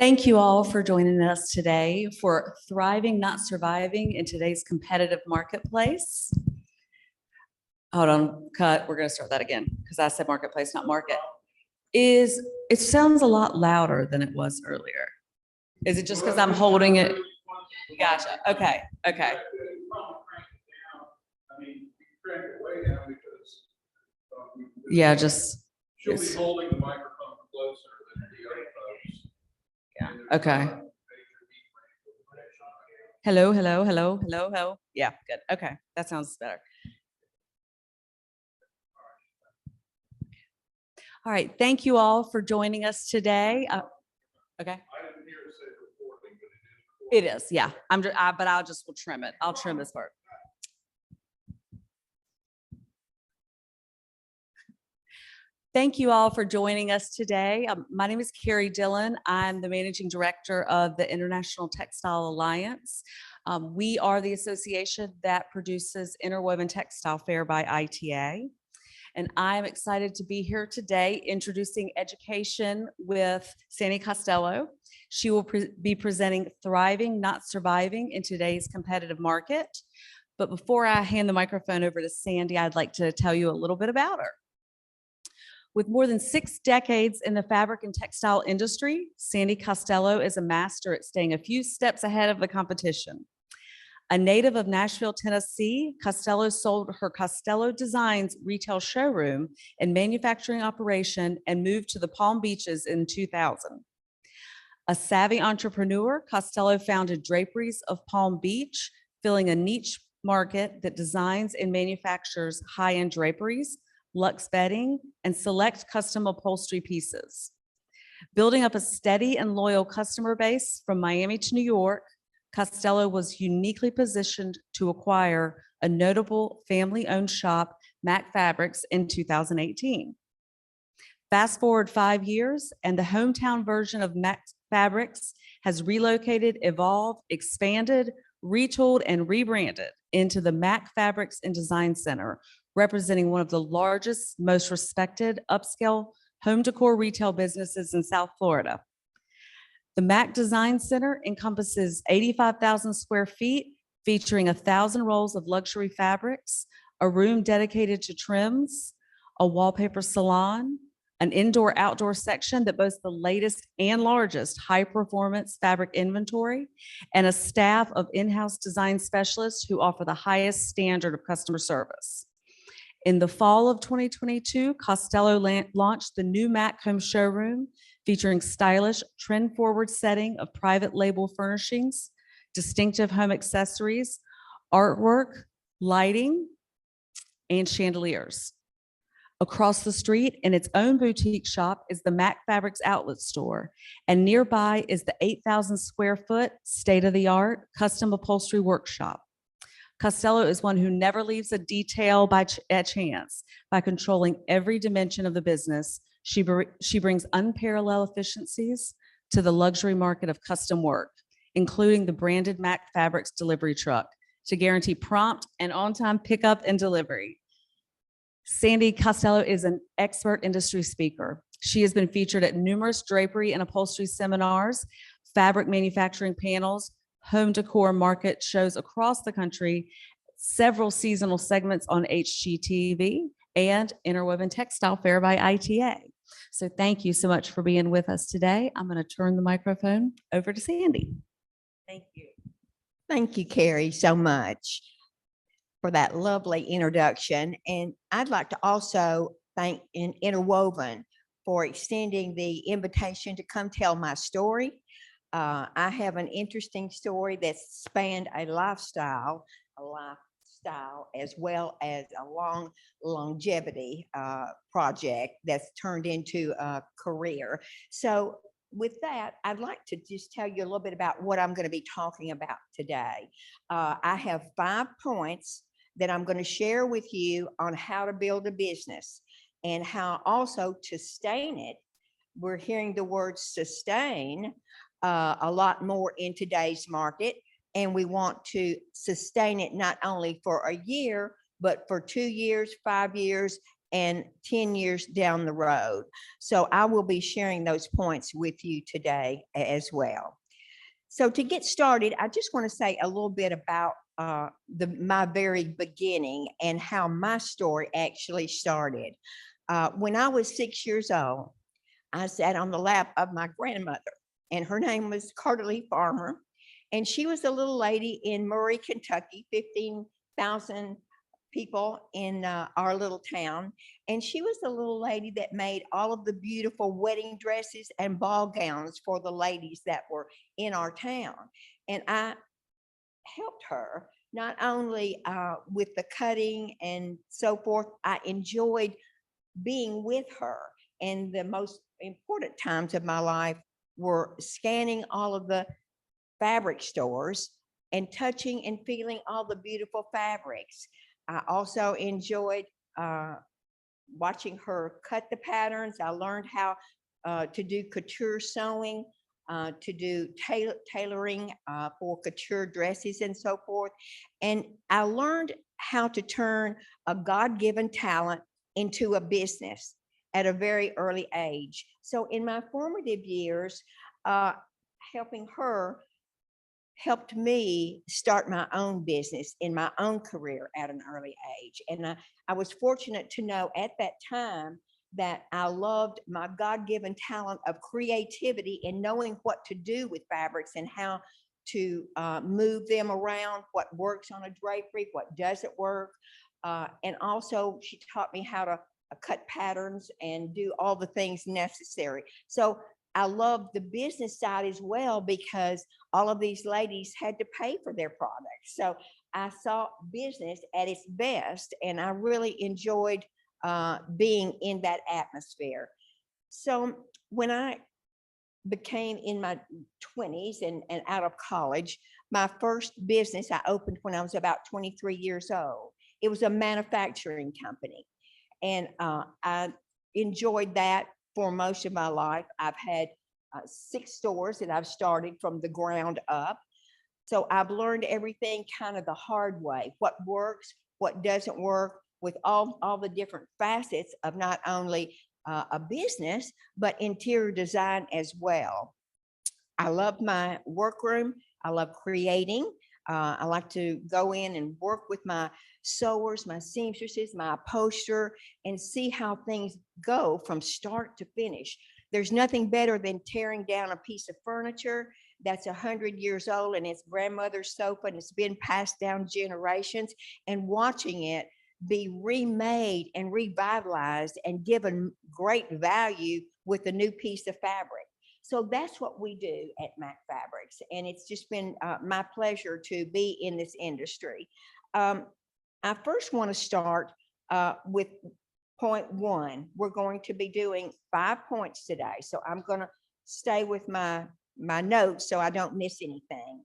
Thank you all for joining us today for Thriving, Not Surviving in today's competitive marketplace. Hold on, cut. We're going to start that again because I said marketplace, not market. It sounds a lot louder than it was earlier. Is it just because I'm holding it? Gotcha. Okay. Okay. Yeah, just. She'll be holding the microphone closer than the other folks. Yeah. Okay. Hello, hello, hello, hello, hello. Yeah, good. Okay, that sounds better. All right, thank you all for joining us today. Okay. I didn't hear it say recording, but It is, yeah. But I'll just will trim it. I'll trim this part. Thank you all for joining us today. My name is Carrie Dillon. I'm the Managing Director of the International Textile Alliance. We are the association that produces Interwoven Textile Fair by ITA. And I'm excited to be here today introducing education with Sandy Costello. She will be presenting Thriving, Not Surviving in today's competitive market. But before I hand the microphone over to Sandy, I'd like to tell you a little bit about her. With more than 6 decades in the fabric and textile industry, Sandy Costello is a master at staying a few steps ahead of the competition. A native of Nashville, Tennessee, Costello sold her Costello Designs retail showroom and manufacturing operation and moved to the Palm Beaches in 2000. A savvy entrepreneur, Costello founded Draperies of Palm Beach, filling a niche market that designs and manufactures high-end draperies, luxe bedding, and select custom upholstery pieces. Building up a steady and loyal customer base from Miami to New York, Costello was uniquely positioned to acquire a notable family-owned shop, Mac Fabrics, in 2018. Fast forward 5 years, and the hometown version of Mac Fabrics has relocated, evolved, expanded, retooled, and rebranded into the Mac Fabrics and Design Center, representing one of the largest, most respected upscale home decor retail businesses in South Florida. The Mac Design Center encompasses 85,000 square feet, featuring 1,000 rolls of luxury fabrics, a room dedicated to trims, a wallpaper salon, an indoor-outdoor section that boasts the latest and largest high-performance fabric inventory, and a staff of in-house design specialists who offer the highest standard of customer service. In the fall of 2022, Costello launched the new Mac Home Showroom, featuring stylish, trend-forward setting of private label furnishings, distinctive home accessories, artwork, lighting, and chandeliers. Across the street, in its own boutique shop, is the Mac Fabrics outlet store, and nearby is the 8,000 square foot state-of-the-art custom upholstery workshop. Costello is one who never leaves a detail at chance. By controlling every dimension of the business, she brings unparalleled efficiencies to the luxury market of custom work, including the branded Mac Fabrics delivery truck, to guarantee prompt and on-time pickup and delivery. Sandy Costello is an expert industry speaker. She has been featured at numerous drapery and upholstery seminars, fabric manufacturing panels, home decor market shows across the country, several seasonal segments on HGTV, and Interwoven Textile Fair by ITA. So thank you so much for being with us today. I'm going to turn the microphone over to Sandy. Thank you. Thank you, Carrie, so much for that lovely introduction. And I'd like to also thank Interwoven for extending the invitation to come tell my story. I have an interesting story that spanned a lifestyle as well as a longevity project that's turned into a career. So with that, I'd like to just tell you a little bit about what I'm going to be talking about today. I have 5 points that I'm going to share with you on how to build a business and how also to sustain it. We're hearing the word sustain a lot more in today's market, and we want to sustain it not only for a year, but for 2 years, 5 years, and 10 years down the road. So I will be sharing those points with you today as well. So to get started, I just want to say a little bit about my very beginning and how my story actually started. When I was 6 years old, I sat on the lap of my grandmother, and her name was Carter Lee Farmer. And she was a little lady in Murray, Kentucky, 15,000 people in our little town. And she was the little lady that made all of the beautiful wedding dresses and ball gowns for the ladies that were in our town. And I helped her not only with the cutting and so forth, I enjoyed being with her. And the most important times of my life were scanning all of the fabric stores and touching and feeling all the beautiful fabrics. I also enjoyed watching her cut the patterns. I learned how to do couture sewing, to do tailoring for couture dresses and so forth. And I learned how to turn a God-given talent into a business at a very early age. So in my formative years, helping her helped me start my own business in my own career at an early age. And I was fortunate to know at that time that I loved my God-given talent of creativity and knowing what to do with fabrics and how to move them around, what works on a drapery, what doesn't work. And also she taught me how to cut patterns and do all the things necessary. So I love the business side as well because all of these ladies had to pay for their products. So I saw business at its best, and I really enjoyed being in that atmosphere. So when I became in my 20s and out of college, my first business I opened when I was about 23 years old. It was a manufacturing company. And I enjoyed that for most of my life. I've had 6 stores that I've started from the ground up. So I've learned everything kind of the hard way, what works, what doesn't work, with all the different facets of not only a business, but interior design as well. I love my workroom. I love creating. I like to go in and work with my sewers, my seamstresses, my upholsterer, and see how things go from start to finish. There's nothing better than tearing down a piece of furniture that's 100 years old and it's grandmother's sofa and it's been passed down generations, and watching it be remade and revitalized and given great value with a new piece of fabric. So that's what we do at Mac Fabrics. And it's just been my pleasure to be in this industry. I first want to start with point 1. We're going to be doing 5 points today. So I'm going to stay with my notes so I don't miss anything.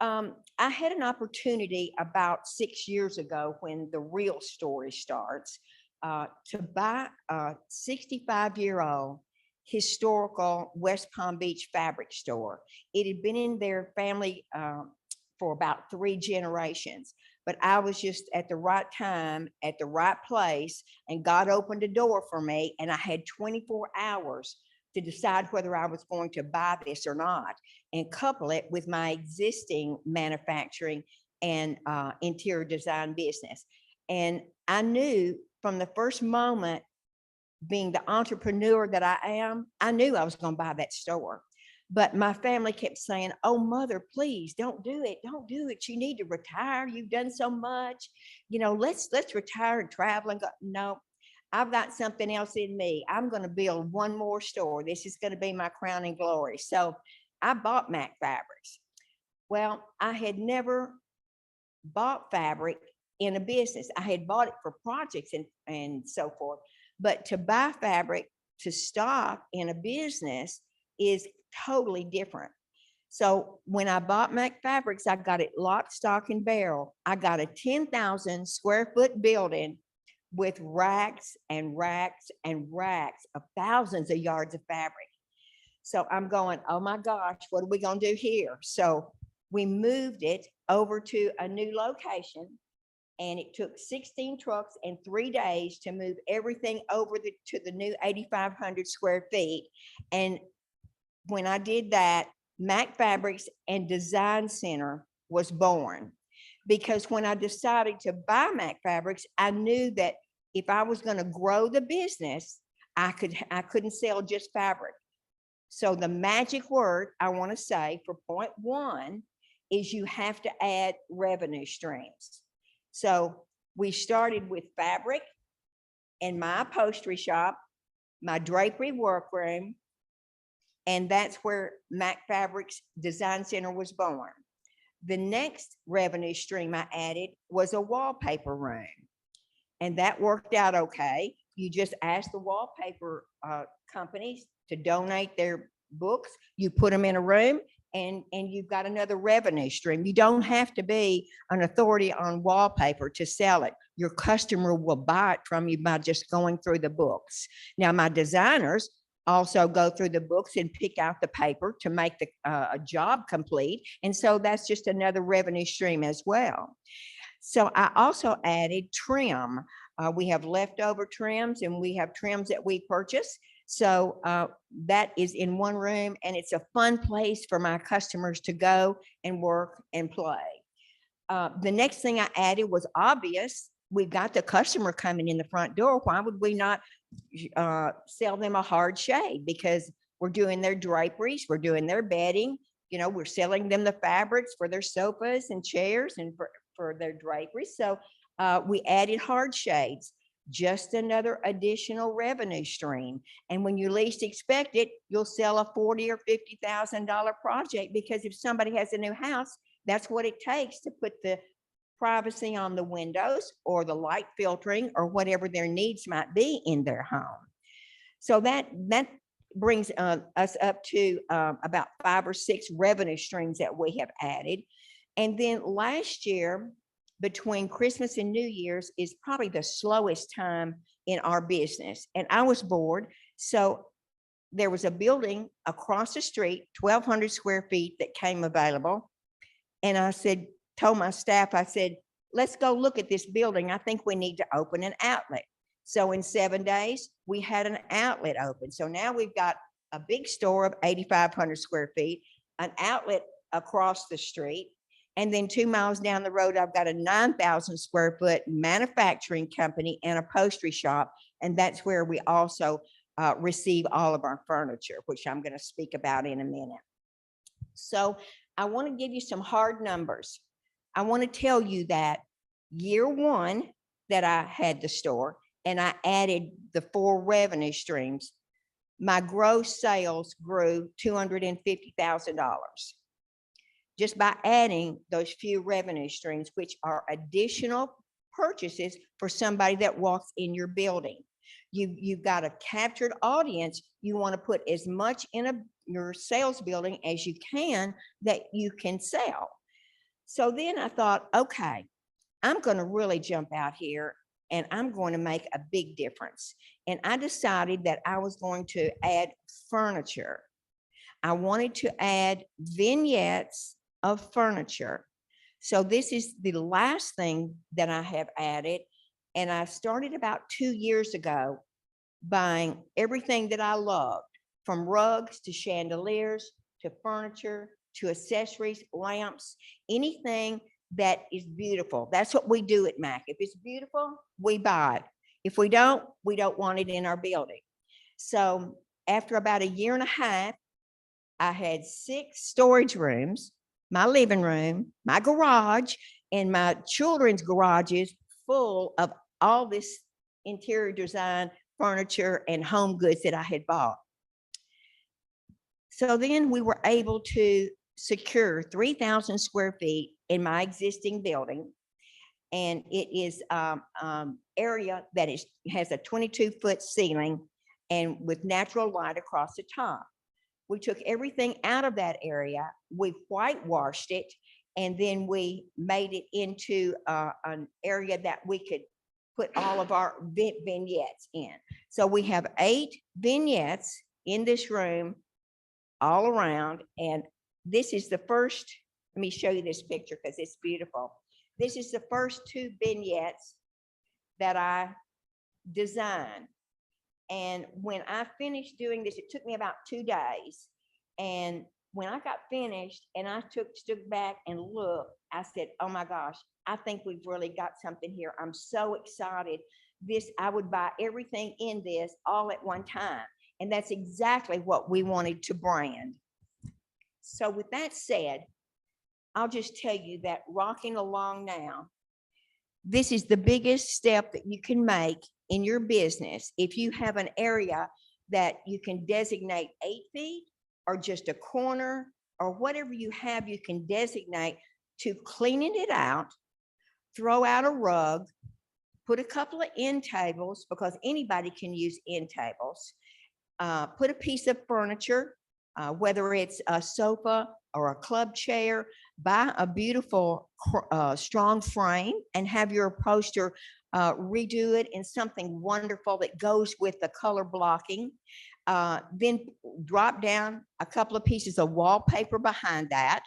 I had an opportunity about 6 years ago when the real story starts to buy a 65-year-old historical West Palm Beach fabric store. It had been in their family for about 3 generations, but I was just at the right time, at the right place, and God opened a door for me, and I had 24 hours to decide whether I was going to buy this or not and couple it with my existing manufacturing and interior design business. And I knew from the first moment, being the entrepreneur that I am, I knew I was going to buy that store. But my family kept saying, "Oh, mother, please don't do it. Don't do it. You need to retire. You've done so much. You know, let's retire and travel and go." No, I've got something else in me. I'm going to build one more store. This is going to be my crowning glory. So I bought Mac Fabrics. Well, I had never bought fabric in a business. I had bought it for projects and so forth. But to buy fabric to stock in a business is totally different. So when I bought Mac Fabrics, I got it lock, stock, and barrel. I got a 10,000 square foot building with racks and racks and racks of thousands of yards of fabric. So I'm going, oh my gosh, what are we going to do here? So we moved it over to a new location And it took 16 trucks and 3 days to move everything over to the new 8,500 square feet. And when I did that, Mac Fabrics and Design Center was born. Because when I decided to buy Mac Fabrics, I knew that if I was going to grow the business, I couldn't sell just fabric. So the magic word I want to say for point one is you have to add revenue streams. So we started with fabric and my upholstery shop, my drapery workroom, and that's where Mac Fabrics Design Center was born. The next revenue stream I added was a wallpaper room. And that worked out okay. You just ask the wallpaper companies to donate their books. You put them in a room and you've got another revenue stream. You don't have to be an authority on wallpaper to sell it. Your customer will buy it from you by just going through the books. Now, my designers also go through the books and pick out the paper to make the a job complete. And so that's just another revenue stream as well. So I also added trim. We have leftover trims and we have trims that we purchase. So that is in one room and it's a fun place for my customers to go and work and play. The next thing I added was obvious. We've got the customer coming in the front door. Why would we not sell them a hard shade? Because we're doing their draperies, we're doing their bedding, you know, we're selling them the fabrics for their sofas and chairs and for their draperies. So we added hard shades, just another additional revenue stream. And when you least expect it, you'll sell a $40,000 or $50,000 project, because if somebody has a new house, that's what it takes to put the privacy on the windows or the light filtering or whatever their needs might be in their home. So that brings us up to about 5 or 6 revenue streams that we have added. And then last year, between Christmas and New Year's is probably the slowest time in our business. And I was bored. So there was a building across the street, 1,200 square feet, that came available. And I told my staff, I said, let's go look at this building. I think we need to open an outlet. So in 7 days, we had an outlet open. So now we've got a big store of 8,500 square feet, an outlet across the street. And then 2 miles down the road, I've got a 9,000 square foot manufacturing company and upholstery shop. And that's where we also receive all of our furniture, which I'm going to speak about in a minute. So I want to give you some hard numbers. I want to tell you that year one that I had the store and I added the 4 revenue streams, my gross sales grew $250,000. Just by adding those few revenue streams, which are additional purchases for somebody that walks in your building. You've got a captured audience. You want to put as much in your sales building as you can that you can sell. So then I thought, okay, I'm going to really jump out here and I'm going to make a big difference. And I decided that I was going to add furniture. I wanted to add vignettes of furniture. So this is the last thing that I have added. And I started about 2 years ago buying everything that I loved, from rugs to chandeliers, to furniture, to accessories, lamps, anything that is beautiful. That's what we do at Mac. If it's beautiful, we buy it. If we don't want it in our building. So after about 1.5 years, I had 6 storage rooms, my living room, my garage, and my children's garages full of all this interior design, furniture, and home goods that I had bought. So then we were able to secure 3,000 square feet in my existing building. And it is area that has a 22-foot ceiling and with natural light across the top. We took everything out of that area, we whitewashed it, and then we made it into an area that we could put all of our vignettes in. So we have 8 vignettes in this room all around. And this is the first, let me show you this picture because it's beautiful. This is the first 2 vignettes that I designed. And when I finished doing this, it took me about 2 days. And when I got finished and I stood back and looked, I said, oh my gosh, I think we've really got something here. I'm so excited. I would buy everything in this all at one time. And that's exactly what we wanted to brand. So with that said, I'll just tell you that rocking along now, this is the biggest step that you can make in your business. If you have an area that you can designate 8 feet or just a corner or whatever you have, you can designate to cleaning it out, throw out a rug, put a couple of end tables, because anybody can use end tables, put a piece of furniture, whether it's a sofa or a club chair, buy a beautiful strong frame and have your poster redo it in something wonderful that goes with the color blocking. Then drop down a couple of pieces of wallpaper behind that,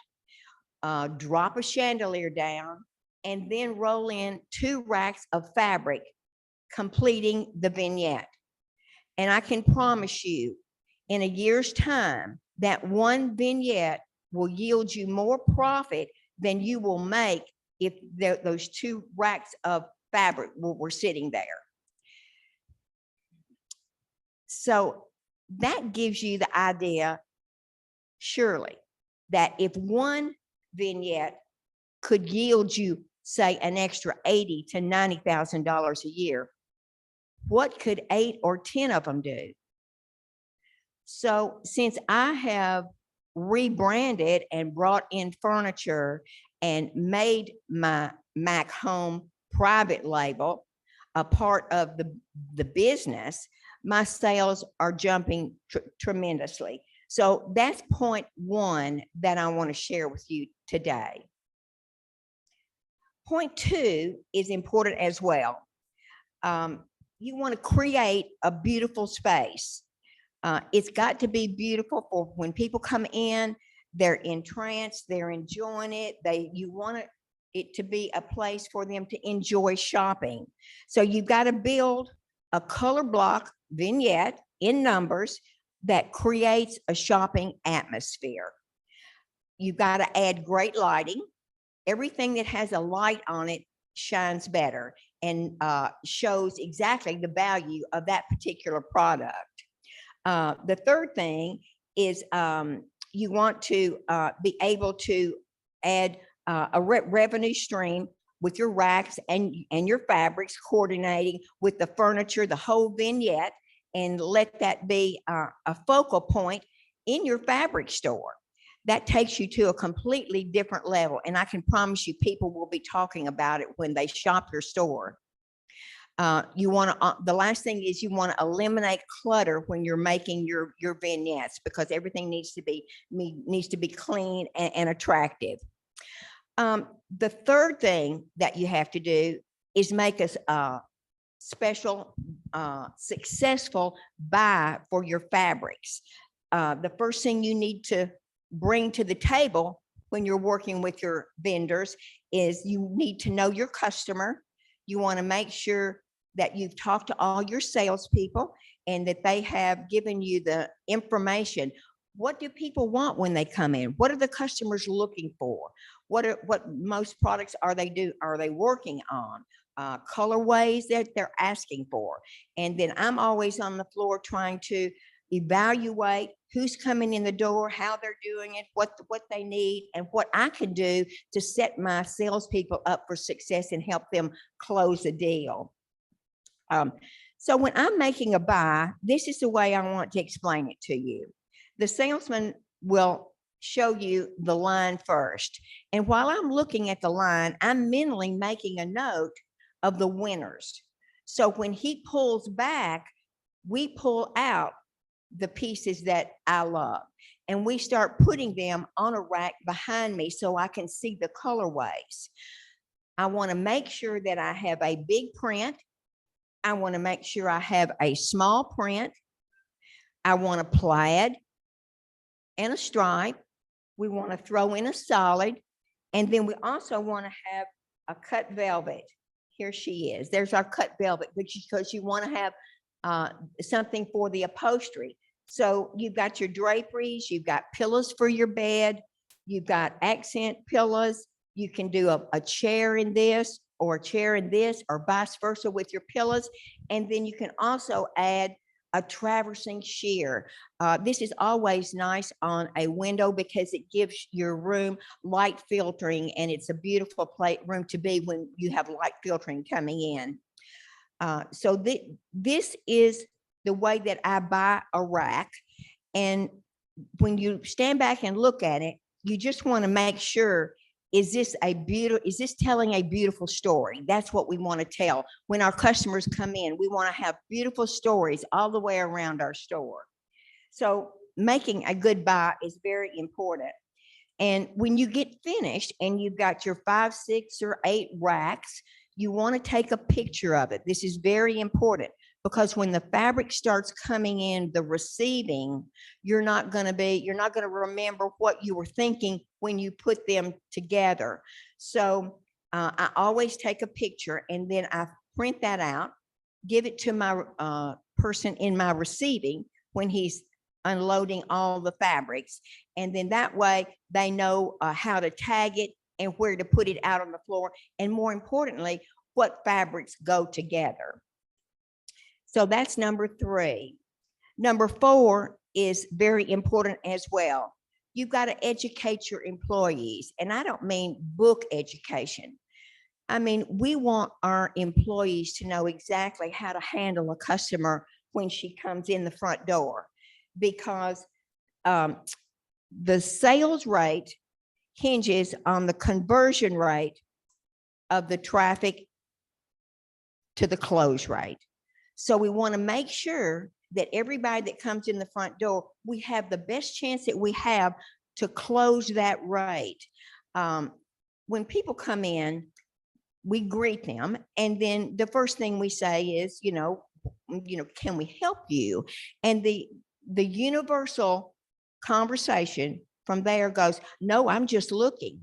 drop a chandelier down, and then roll in 2 racks of fabric, completing the vignette. And I can promise you, in a year's time, that one vignette will yield you more profit than you will make if those 2 racks of fabric were sitting there. So that gives you the idea, surely, that if one vignette could yield you, say, an extra $80,000 to $90,000 a year, what could 8 or 10 of them do? So since I have rebranded and brought in furniture and made my Mac Home private label a part of the business, my sales are jumping tremendously. So that's point 1 that I want to share with you today. Point 2 is important as well. You want to create a beautiful space. It's got to be beautiful for when people come in, they're entranced, they're enjoying it. You want it to be a place for them to enjoy shopping. So you've got to build a color block vignette in numbers that creates a shopping atmosphere. You've got to add great lighting. Everything that has a light on it shines better and shows exactly the value of that particular product. The third thing is you want to be able to add a revenue stream with your racks and your fabrics, coordinating with the furniture, the whole vignette, and let that be a focal point in your fabric store. That takes you to a completely different level. And I can promise you people will be talking about it when they shop your store. You want to, the last thing is you want to eliminate clutter when you're making your vignettes, because everything needs to be clean and attractive. The third thing that you have to do is make a special, successful buy for your fabrics. The first thing you need to bring to the table when you're working with your vendors is you need to know your customer. You want to make sure that you've talked to all your salespeople and that they have given you the information. What do people want when they come in? What are the customers looking for? What most products are they working on? Colorways that they're asking for. And then I'm always on the floor trying to evaluate who's coming in the door, how they're doing it, what they need, and what I can do to set my salespeople up for success and help them close a deal. So when I'm making a buy, this is the way I want to explain it to you. The salesman will show you the line first. And while I'm looking at the line, I'm mentally making a note of the winners. So when he pulls back, we pull out the pieces that I love and we start putting them on a rack behind me so I can see the colorways. I want to make sure that I have a big print. I want to make sure I have a small print. I want a plaid and a stripe. We want to throw in a solid. And then we also want to have a cut velvet. Here she is. There's our cut velvet, because you want to have something for the upholstery. So you've got your draperies, you've got pillows for your bed, you've got accent pillows. You can do a chair in this, or a chair in this, or vice versa with your pillows. And then you can also add a traversing sheer. This is always nice on a window because it gives your room light filtering, and it's a beautiful room to be when you have light filtering coming in. So this is the way that I buy a rack. And when you stand back and look at it, you just want to make sure, is this telling a beautiful story? That's what we want to tell. When our customers come in, we want to have beautiful stories all the way around our store. So making a good buy is very important. And when you get finished and you've got your 5, 6, or 8 racks, you want to take a picture of it. This is very important, because when the fabric starts coming in the receiving, you're not going to remember what you were thinking when you put them together. So I always take a picture, and then I print that out, give it to my person in my receiving when he's unloading all the fabrics. And then that way they know how to tag it and where to put it out on the floor. And more importantly, what fabrics go together. So that's number 3. Number 4 is very important as well. You've got to educate your employees. And I don't mean book education. I mean, we want our employees to know exactly how to handle a customer when she comes in the front door, because the sales rate hinges on the conversion rate of the traffic to the close rate. So we want to make sure that everybody that comes in the front door, we have the best chance that we have to close that rate. When people come in, we greet them, and then the first thing we say is, can we help you? And the universal conversation from there goes, no, I'm just looking.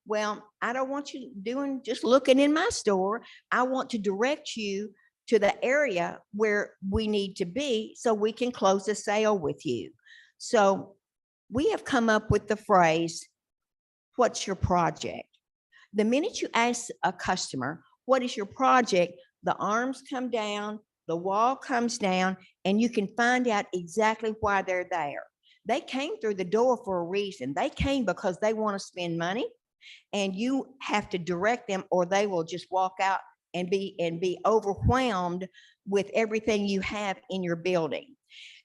Well, I don't want you just looking in my store. I want to direct you to the area where we need to be so we can close a sale with you. So we have come up with the phrase, what's your project? The minute you ask a customer, what is your project? The arms come down, the wall comes down, and you can find out exactly why they're there. They came through the door for a reason. They came because they want to spend money, and you have to direct them, or they will just walk out and be overwhelmed with everything you have in your building.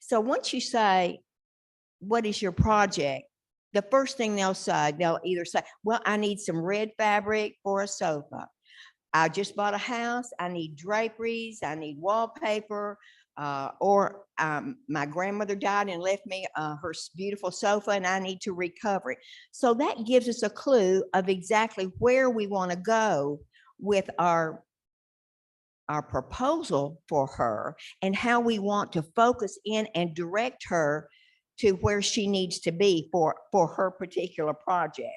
So once you say, what is your project? The first thing they'll either say, well, I need some red fabric for a sofa. I just bought a house. I need draperies. I need wallpaper. Or my grandmother died and left me her beautiful sofa, and I need to recover it. So that gives us a clue of exactly where we want to go with our proposal for her, and how we want to focus in and direct her to where she needs to be for her particular project.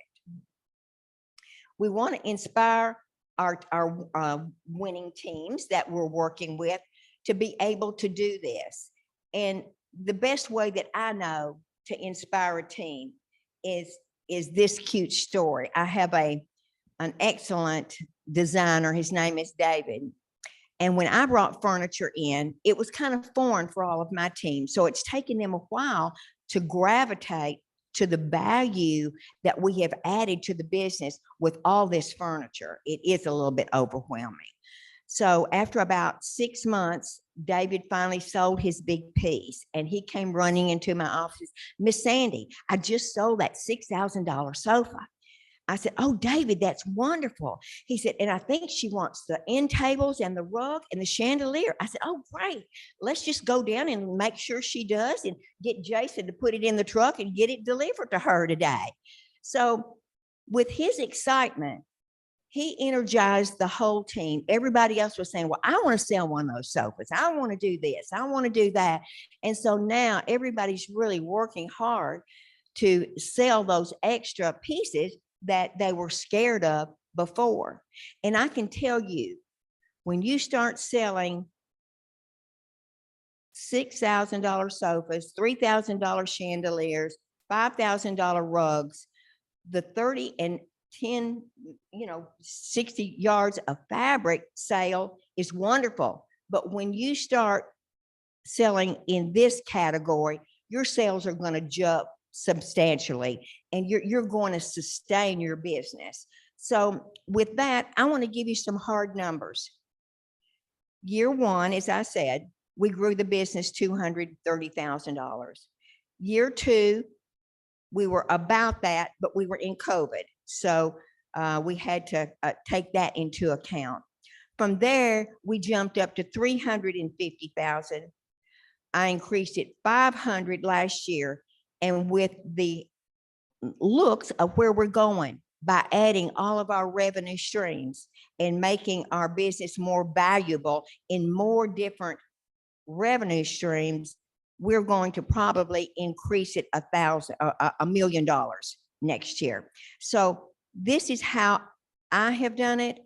We want to inspire our winning teams that we're working with to be able to do this. And the best way that I know to inspire a team is this cute story. I have an excellent designer. His name is David. And when I brought furniture in, it was kind of foreign for all of my team. So it's taken them a while to gravitate to the value that we have added to the business with all this furniture. It is a little bit overwhelming. So after about 6 months, David finally sold his big piece, and he came running into my office. Miss Sandy, I just sold that $6,000 sofa. I said, oh, David, that's wonderful. He said, and I think she wants the end tables and the rug and the chandelier. I said, oh, great. Let's just go down and make sure she does, and get Jason to put it in the truck and get it delivered to her today. So with his excitement, he energized the whole team. Everybody else was saying, well, I want to sell one of those sofas. I want to do this. I want to do that. And so now everybody's really working hard to sell those extra pieces that they were scared of before. And I can tell you, when you start selling $6,000 sofas, $3,000 chandeliers, $5,000 rugs, the 30 and 10, 60 yards of fabric sale is wonderful. But when you start selling in this category, your sales are going to jump substantially and you're going to sustain your business. So with that, I want to give you some hard numbers. Year one, as I said, we grew the business $230,000. Year two, we were about that, but we were in COVID. So we had to take that into account. From there, we jumped up to 350,000. I increased it 500 last year. And with the looks of where we're going by adding all of our revenue streams and making our business more valuable in more different revenue streams, we're going to probably increase it $1 million next year. So this is how I have done it.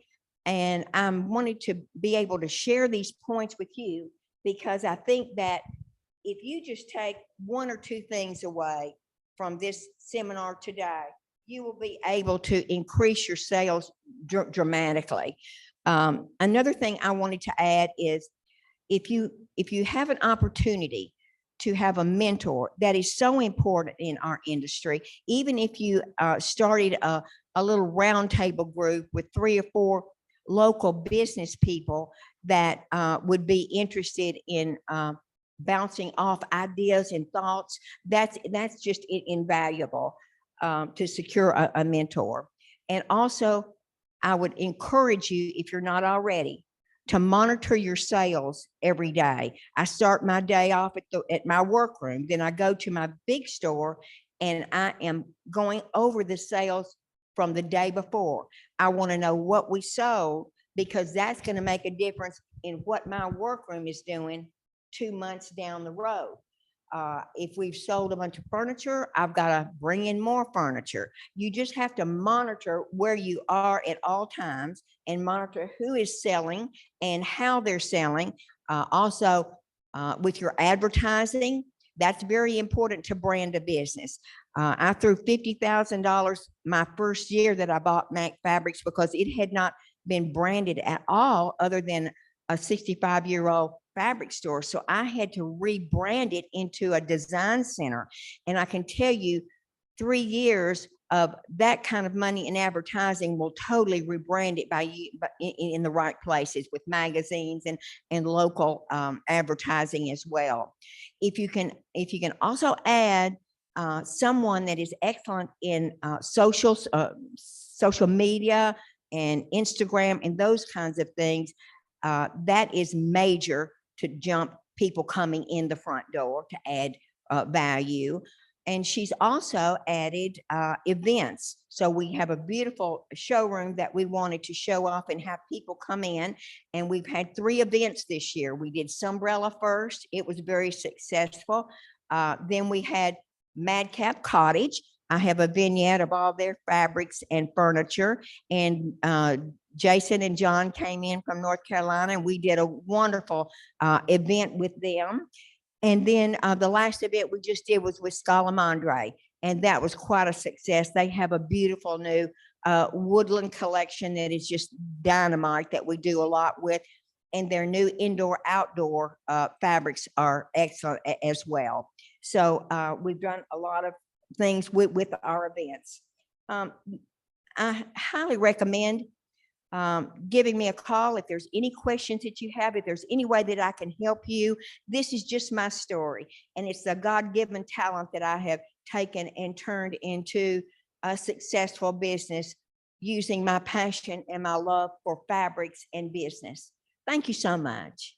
And I'm wanting to be able to share these points with you because I think that if you just take one or two things away from this seminar today, you will be able to increase your sales dramatically. Another thing I wanted to add is if you have an opportunity to have a mentor, that is so important in our industry. Even if you started a little roundtable group with 3 or 4 local business people that would be interested in bouncing off ideas and thoughts, that's just invaluable to secure a mentor. And also, I would encourage you, if you're not already, to monitor your sales every day. I start my day off at my workroom, then I go to my big store and I am going over the sales from the day before. I want to know what we sold because that's going to make a difference in what my workroom is doing 2 months down the road. If we've sold a bunch of furniture, I've got to bring in more furniture. You just have to monitor where you are at all times and monitor who is selling and how they're selling. Also, with your advertising, that's very important to brand a business. I threw $50,000 my first year that I bought Mac Fabrics because it had not been branded at all other than a 65-year-old fabric store. So I had to rebrand it into a design center. And I can tell you 3 years of that kind of money in advertising will totally rebrand it by you in the right places with magazines and local advertising as well. If you can also add someone that is excellent in social media and Instagram and those kinds of things, that is major to jump people coming in the front door to add value. And she's also added events. So we have a beautiful showroom that we wanted to show off and have people come in. And we've had 3 events this year. We did Sunbrella first. It was very successful. Then we had Madcap Cottage. I have a vignette of all their fabrics and furniture. And Jason and John came in from North Carolina and we did a wonderful event with them. And then the last event we just did was with Scalamandre, and that was quite a success. They have a beautiful new woodland collection that is just dynamite that we do a lot with. And their new indoor-outdoor fabrics are excellent as well. So we've done a lot of things with our events. I highly recommend giving me a call if there's any questions that you have, if there's any way that I can help you. This is just my story, and it's a God-given talent that I have taken and turned into a successful business using my passion and my love for fabrics and business. Thank you so much.